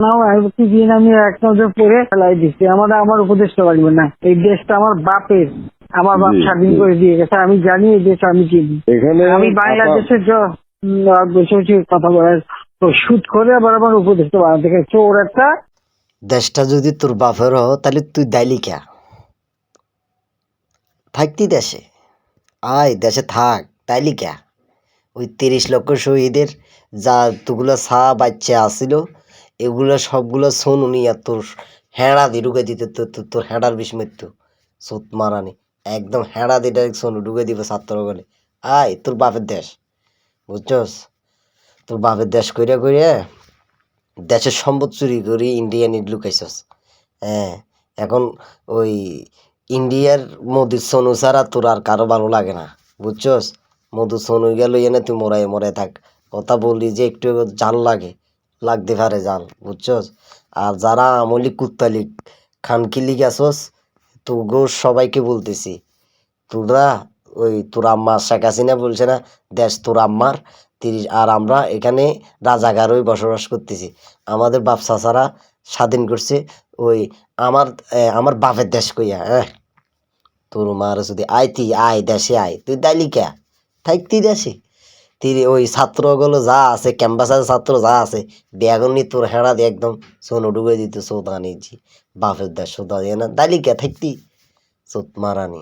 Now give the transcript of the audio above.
নাও প্রতিদিন আমি এক নজর পড়ে ফেলাই দিচ্ছি। আমার উপদেশটা লাগবে না, এই দেশটা আমার বাপের। আমার বাপ জি, স্বাধীন জি। করে দিয়ে গেছে, আমি জানি এই দেশ আমি চিনি। এখানে আমি বাংলাদেশের বসে বসে কথা বলার তো শুট করে আবার আমার উপদেশটা বানাতে গেছে ওর একটা। দেশটা যদি তোর বাপের হ তাহলে তুই দাইলি কে থাকতি দেশে? আয় দেশে থাক, তাইলি কে? ওই 30 লক্ষ শহীদের যা তুগুলো ছা বাচ্চা আসিল, এগুলো সবগুলো শোন উনি আর তোর হেঁড়া দিয়ে ঢুকে দিতে, তোর হেঁড়ার বিষ মৃত্যু সোত মারানি একদম হেঁড়া দিয়ে ডাইরেক্ট শোন ঢুকে দিব ছাত্র গলে। আয় তোর বাপের দেশ, বুঝছস? তোর বাপের দেশ কইরা কইরা দেশের সম্পদ চুরি করি ইন্ডিয়ান লুকাইছস। হ্যাঁ, এখন ওই ইন্ডিয়ার মোদির সোনু ছাড়া তোর আর কারো ভালো লাগে না, বুঝছস? মধু সোনু গেল এনে তুই মরাই মরাই থাক। কথা বললি যে একটু জাল লাগে, লাগতে পারে জাল, বুঝছস? আর যারা আমলি কুত্তালি খানকিলি গেছস, তোগো সবাইকে বলতেছি, তোরা ওই তোর আম্মা শেখ হাসিনা বলছে না দেশ তোর আম্মার 30, আর আমরা এখানে রাজাকারই বসবাস করতেছি। আমাদের বাপ চাচারা স্বাধীন করছে ওই আমার বাপের দেশ কইয়া। হ্যাঁ, তোর মার যদি আইতি আয় দেশে আয়, তুই দাইলি কে থাকতি দেশে? ওই ছাত্রগুলো যা আছে ক্যাম্পাসের ছাত্র যা আছে বেগুনি তোর হেঁড়া দিয়ে একদম সোনো ডুবে দিত সৌদানি জি বাপের দেশ সৌদা দিয়ে না দাইলি কে থাকতি সোত মারানি।